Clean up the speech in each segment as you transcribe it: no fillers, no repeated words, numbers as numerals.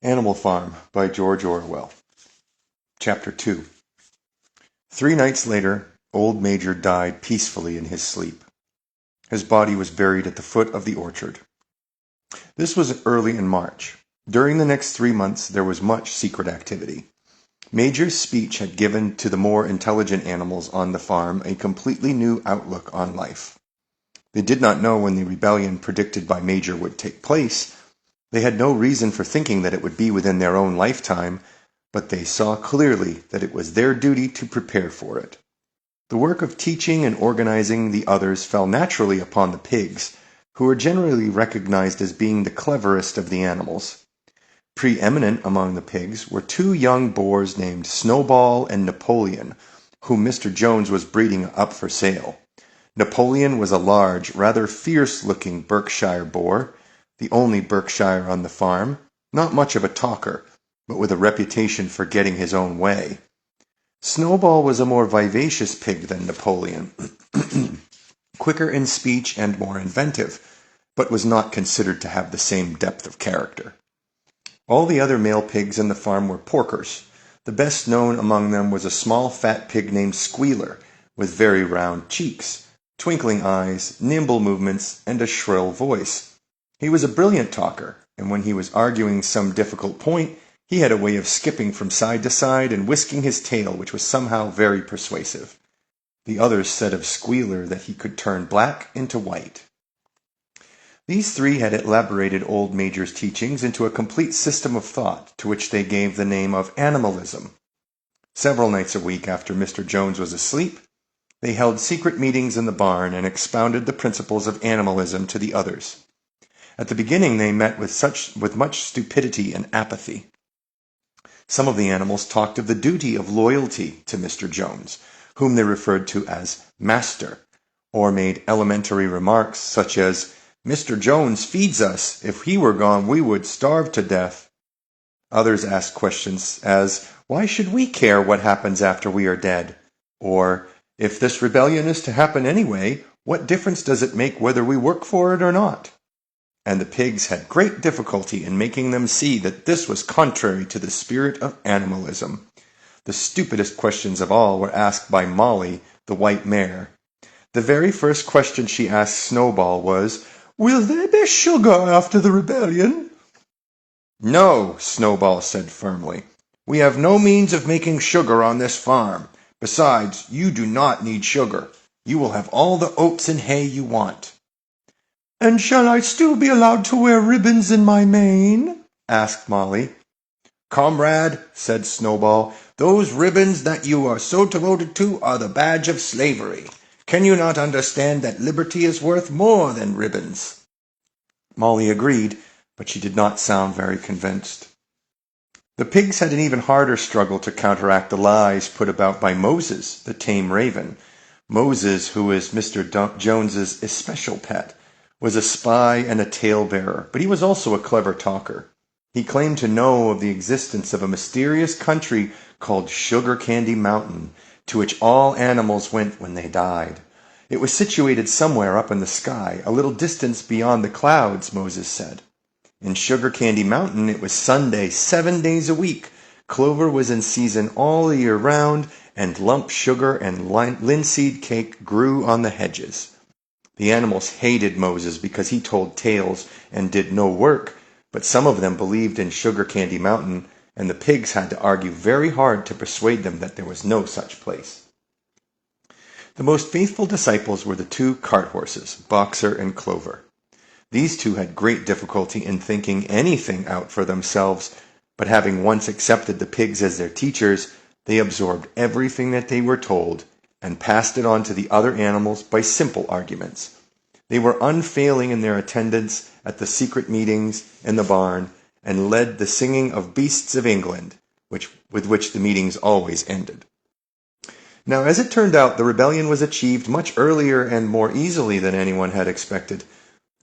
Animal Farm by George Orwell. Chapter 2. 3 nights later, old Major died peacefully in his sleep. His body was buried at the foot of the orchard. This was early in March. During the next 3 months there was much secret activity. Major's speech had given to the more intelligent animals on the farm a completely new outlook on life. They did not know when the rebellion predicted by Major would take place. They had no reason for thinking that it would be within their own lifetime, but they saw clearly that it was their duty to prepare for it. The work of teaching and organizing the others fell naturally upon the pigs, who were generally recognized as being the cleverest of the animals. Preeminent among the pigs were 2 young boars named Snowball and Napoleon, whom Mr. Jones was breeding up for sale. Napoleon was a large, rather fierce-looking Berkshire boar, the only Berkshire on the farm, not much of a talker, but with a reputation for getting his own way. Snowball was a more vivacious pig than Napoleon, quicker in speech and more inventive, but was not considered to have the same depth of character. All the other male pigs in the farm were porkers. The best known among them was a small fat pig named Squealer, with very round cheeks, twinkling eyes, nimble movements, and a shrill voice. He was a brilliant talker, and when he was arguing some difficult point, he had a way of skipping from side to side and whisking his tail, which was somehow very persuasive. The others said of Squealer that he could turn black into white. These 3 had elaborated old Major's teachings into a complete system of thought, to which they gave the name of animalism. Several nights a week after Mr. Jones was asleep, they held secret meetings in the barn and expounded the principles of animalism to the others. At the beginning they met with much stupidity and apathy. Some of the animals talked of the duty of loyalty to Mr. Jones, whom they referred to as Master, or made elementary remarks such as, "Mr. Jones feeds us. If he were gone we would starve to death." Others asked questions as, "Why should we care what happens after we are dead?" Or, "If this rebellion is to happen anyway, what difference does it make whether we work for it or not?" And the pigs had great difficulty in making them see that this was contrary to the spirit of animalism. The stupidest questions of all were asked by Molly, the white mare. The very first question she asked Snowball was, "Will there be sugar after the rebellion?" "No," Snowball said firmly. "We have no means of making sugar on this farm. Besides, you do not need sugar. You will have all the oats and hay you want." "And shall I still be allowed to wear ribbons in my mane?" asked Molly. "Comrade," said Snowball, "those ribbons that you are so devoted to are the badge of slavery. Can you not understand that liberty is worth more than ribbons?" Molly agreed, but she did not sound very convinced. The pigs had an even harder struggle to counteract the lies put about by Moses, the tame raven. Moses, who was Mr. Jones's especial pet, was a spy and a tale-bearer, but he was also a clever talker. He claimed to know of the existence of a mysterious country called Sugar Candy Mountain, to which all animals went when they died. It was situated somewhere up in the sky, a little distance beyond the clouds, Moses said. In Sugar Candy Mountain it was Sunday 7 days a week. Clover was in season all the year round, and lump sugar and linseed cake grew on the hedges. The animals hated Moses because he told tales and did no work, but some of them believed in Sugar Candy Mountain, and the pigs had to argue very hard to persuade them that there was no such place. The most faithful disciples were the 2 cart horses, Boxer and Clover. These 2 had great difficulty in thinking anything out for themselves, but having once accepted the pigs as their teachers, they absorbed everything that they were told and passed it on to the other animals by simple arguments. They were unfailing in their attendance at the secret meetings in the barn, and led the singing of Beasts of England, with which the meetings always ended. Now, as it turned out, the rebellion was achieved much earlier and more easily than anyone had expected.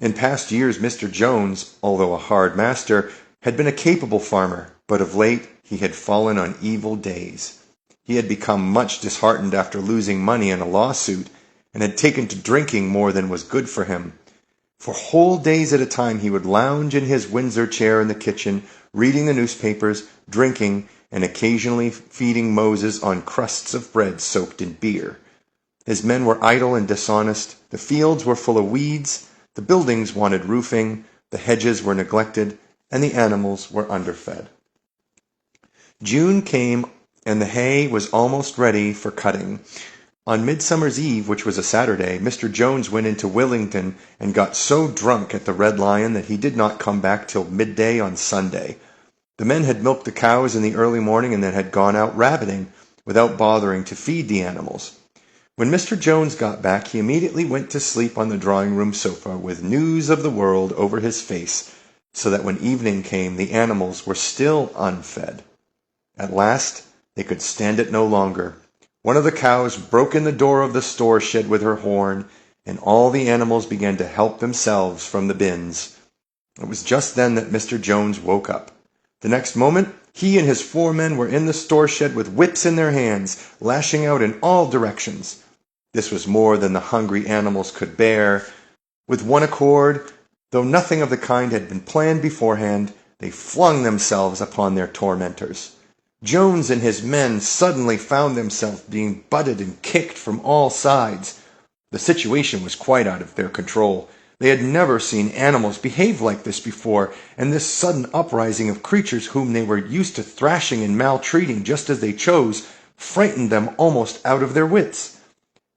In past years, Mr. Jones, although a hard master, had been a capable farmer, but of late he had fallen on evil days. He had become much disheartened after losing money in a lawsuit, and had taken to drinking more than was good for him. For whole days at a time he would lounge in his Windsor chair in the kitchen, reading the newspapers, drinking, and occasionally feeding Moses on crusts of bread soaked in beer. His men were idle and dishonest, the fields were full of weeds, the buildings wanted roofing, the hedges were neglected, and the animals were underfed. June came, and the hay was almost ready for cutting. On Midsummer's Eve, which was a Saturday, Mr. Jones went into Willington and got so drunk at the Red Lion that he did not come back till midday on Sunday. The men had milked the cows in the early morning and then had gone out rabbiting, without bothering to feed the animals. When Mr. Jones got back, he immediately went to sleep on the drawing-room sofa with news of the world over his face, so that when evening came the animals were still unfed. At last they could stand it no longer. One of the cows broke in the door of the store shed with her horn, and all the animals began to help themselves from the bins. It was just then that Mr. Jones woke up. The next moment, he and his 4 men were in the store shed with whips in their hands, lashing out in all directions. This was more than the hungry animals could bear. With one accord, though nothing of the kind had been planned beforehand, they flung themselves upon their tormentors. Jones and his men suddenly found themselves being butted and kicked from all sides. The situation was quite out of their control. They had never seen animals behave like this before, and this sudden uprising of creatures whom they were used to thrashing and maltreating just as they chose frightened them almost out of their wits.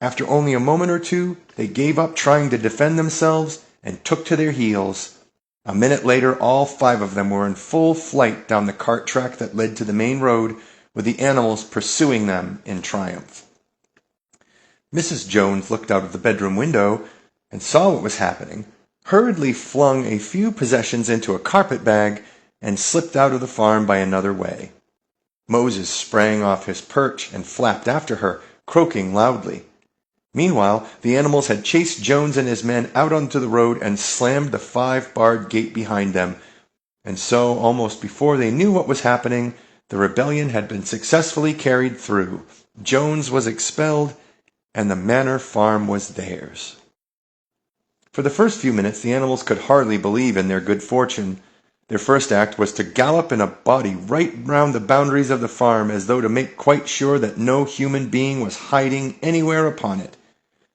After only a moment or two, they gave up trying to defend themselves and took to their heels. A minute later, all 5 of them were in full flight down the cart track that led to the main road, with the animals pursuing them in triumph. Mrs. Jones looked out of the bedroom window and saw what was happening, hurriedly flung a few possessions into a carpet bag, and slipped out of the farm by another way. Moses sprang off his perch and flapped after her, croaking loudly. Meanwhile, the animals had chased Jones and his men out onto the road and slammed the 5-barred gate behind them, and so, almost before they knew what was happening, the rebellion had been successfully carried through. Jones was expelled, and the manor farm was theirs. For the first few minutes, the animals could hardly believe in their good fortune. Their first act was to gallop in a body right round the boundaries of the farm, as though to make quite sure that no human being was hiding anywhere upon it.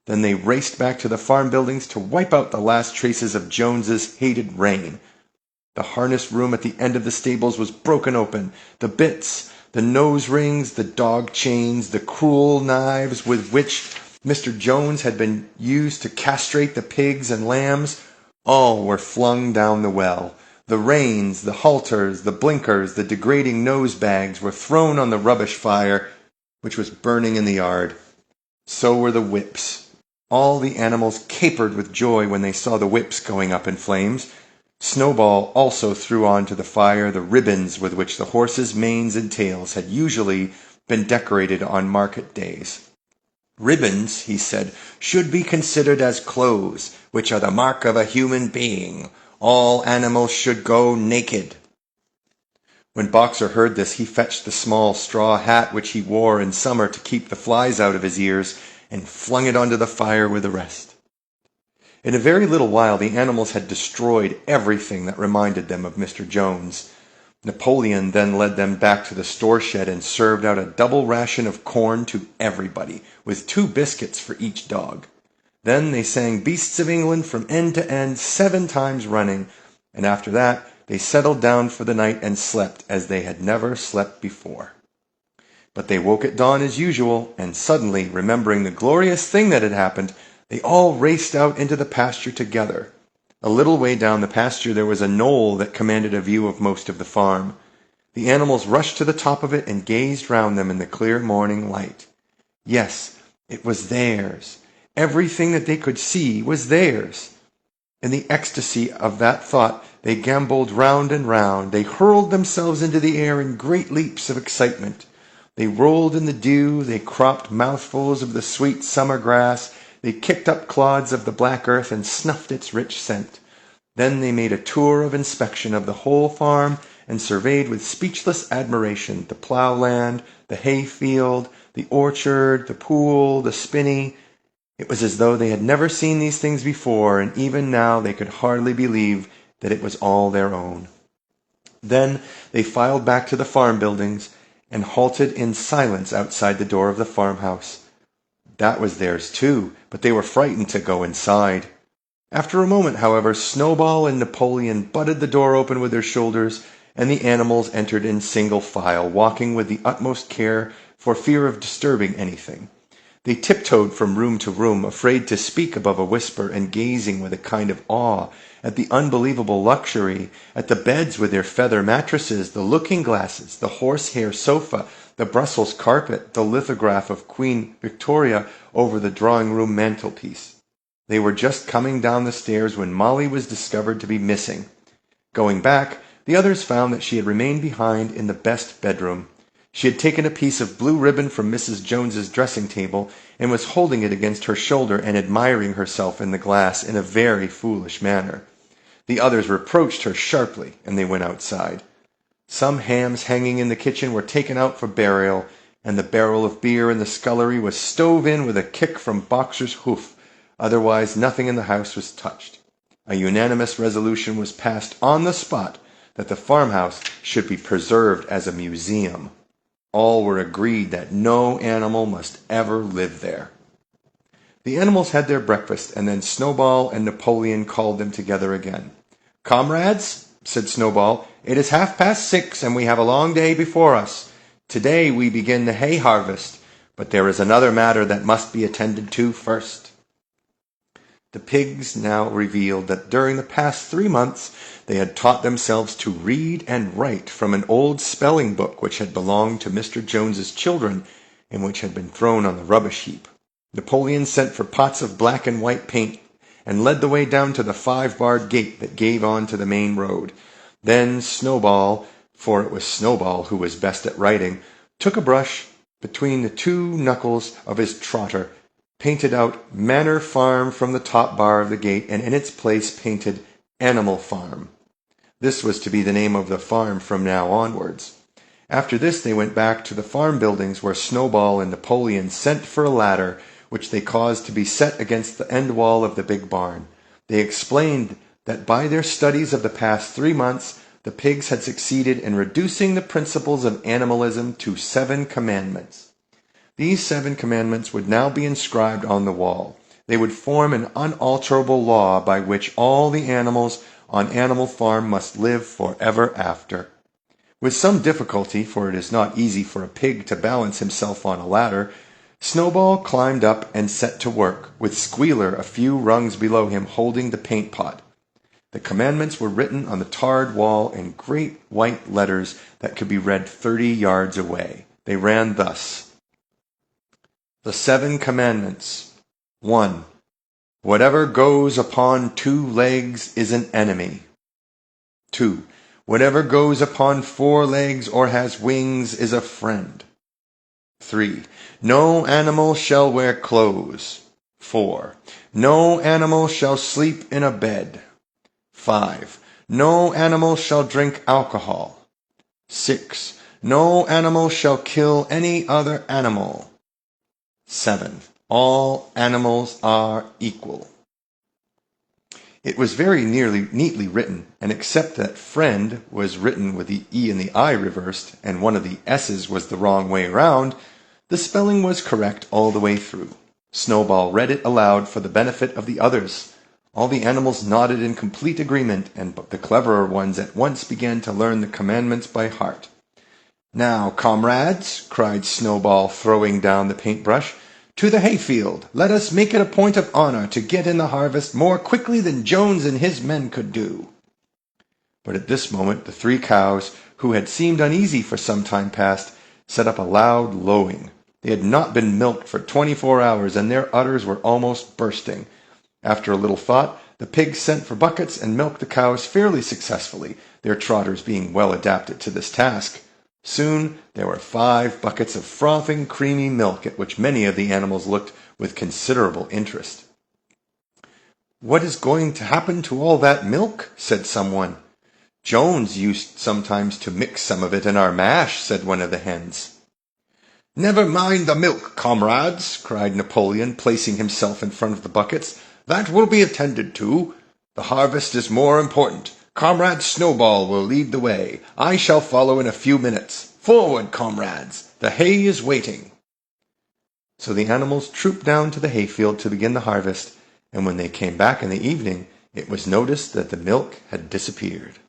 Then they raced back to the farm buildings to wipe out the last traces of Jones's hated reign. The harness room at the end of the stables was broken open. The bits, the nose rings, the dog chains, the cruel knives with which Mr. Jones had been used to castrate the pigs and lambs, all were flung down the well. The reins, the halters, the blinkers, the degrading nose bags were thrown on the rubbish fire, which was burning in the yard. So were the whips. All the animals capered with joy when they saw the whips going up in flames. Snowball also threw on to the fire the ribbons with which the horses' manes and tails had usually been decorated on market days. Ribbons, he said, should be considered as clothes, which are the mark of a human being. All animals should go naked. When Boxer heard this, he fetched the small straw hat which he wore in summer to keep the flies out of his ears, and flung it onto the fire with the rest. In a very little while the animals had destroyed everything that reminded them of Mr. Jones. Napoleon then led them back to the store shed and served out a double ration of corn to everybody, with 2 biscuits for each dog. Then they sang Beasts of England from end to end 7 times running, and after that they settled down for the night and slept as they had never slept before. But they woke at dawn as usual, and suddenly, remembering the glorious thing that had happened, they all raced out into the pasture together. A little way down the pasture there was a knoll that commanded a view of most of the farm. The animals rushed to the top of it and gazed round them in the clear morning light. Yes, it was theirs. Everything that they could see was theirs. In the ecstasy of that thought, they gambolled round and round. They hurled themselves into the air in great leaps of excitement. They rolled in the dew, they cropped mouthfuls of the sweet summer grass, they kicked up clods of the black earth and snuffed its rich scent. Then they made a tour of inspection of the whole farm and surveyed with speechless admiration the ploughland, the hay field, the orchard, the pool, the spinney, It was as though they had never seen these things before, and even now they could hardly believe that it was all their own. Then they filed back to the farm buildings and halted in silence outside the door of the farmhouse. That was theirs too, but they were frightened to go inside. After a moment, however, Snowball and Napoleon butted the door open with their shoulders, and the animals entered in single file, walking with the utmost care for fear of disturbing anything. They tiptoed from room to room, afraid to speak above a whisper, and gazing with a kind of awe at the unbelievable luxury, at the beds with their feather mattresses, the looking-glasses, the horsehair sofa, the Brussels carpet, the lithograph of Queen Victoria over the drawing-room mantelpiece. They were just coming down the stairs when Molly was discovered to be missing. Going back, the others found that she had remained behind in the best bedroom. She had taken a piece of blue ribbon from Mrs. Jones's dressing table and was holding it against her shoulder and admiring herself in the glass in a very foolish manner. The others reproached her sharply, and they went outside. Some hams hanging in the kitchen were taken out for burial, and the barrel of beer in the scullery was stove in with a kick from Boxer's hoof. Otherwise, nothing in the house was touched. A unanimous resolution was passed on the spot that the farmhouse should be preserved as a museum. All were agreed that no animal must ever live there. The animals had their breakfast, and then Snowball and Napoleon called them together again. "Comrades," said Snowball, "it is 6:30, and we have a long day before us. Today we begin the hay harvest, but there is another matter that must be attended to first." The pigs now revealed that during the past 3 months they had taught themselves to read and write from an old spelling book which had belonged to Mr. Jones's children and which had been thrown on the rubbish heap. Napoleon sent for pots of black and white paint and led the way down to the 5-barred gate that gave on to the main road. Then Snowball, for it was Snowball who was best at writing, took a brush between the 2 knuckles of his trotter, painted out Manor Farm from the top bar of the gate, and in its place painted Animal Farm. This was to be the name of the farm from now onwards. After this they went back to the farm buildings, where Snowball and Napoleon sent for a ladder, which they caused to be set against the end wall of the big barn. They explained that by their studies of the past 3 months, the pigs had succeeded in reducing the principles of animalism to 7 commandments. These 7 commandments would now be inscribed on the wall. They would form an unalterable law by which all the animals on Animal Farm must live forever after. With some difficulty, for it is not easy for a pig to balance himself on a ladder, Snowball climbed up and set to work, with Squealer a few rungs below him holding the paint pot. The commandments were written on the tarred wall in great white letters that could be read 30 yards away. They ran thus: The 7 commandments. 1. Whatever goes upon 2 legs is an enemy. 2. Whatever goes upon 4 legs or has wings is a friend. 3. No animal shall wear clothes. 4. No animal shall sleep in a bed. 5. No animal shall drink alcohol. 6. No animal shall kill any other animal. 7. All animals are equal. It was very neatly written, and except that friend was written with the E and the I reversed, and one of the S's was the wrong way around, the spelling was correct all the way through. Snowball read it aloud for the benefit of the others. All the animals nodded in complete agreement, and the cleverer ones at once began to learn the commandments by heart. "Now, comrades," cried Snowball, throwing down the paintbrush, "to the hayfield! Let us make it a point of honor to get in the harvest more quickly than Jones and his men could do." But at this moment the 3 cows, who had seemed uneasy for some time past, set up a loud lowing. They had not been milked for 24 hours, and their udders were almost bursting. After a little thought, the pigs sent for buckets and milked the cows fairly successfully, their trotters being well adapted to this task. Soon there were 5 buckets of frothing, creamy milk, at which many of the animals looked with considerable interest. "What is going to happen to all that milk?" said someone. "Jones used sometimes to mix some of it in our mash," said one of the hens. "Never mind the milk, comrades," cried Napoleon, placing himself in front of the buckets. "That will be attended to. The harvest is more important. Comrade Snowball will lead the way. I shall follow in a few minutes. Forward, comrades! The hay is waiting." So the animals trooped down to the hayfield to begin the harvest, and when they came back in the evening, it was noticed that the milk had disappeared.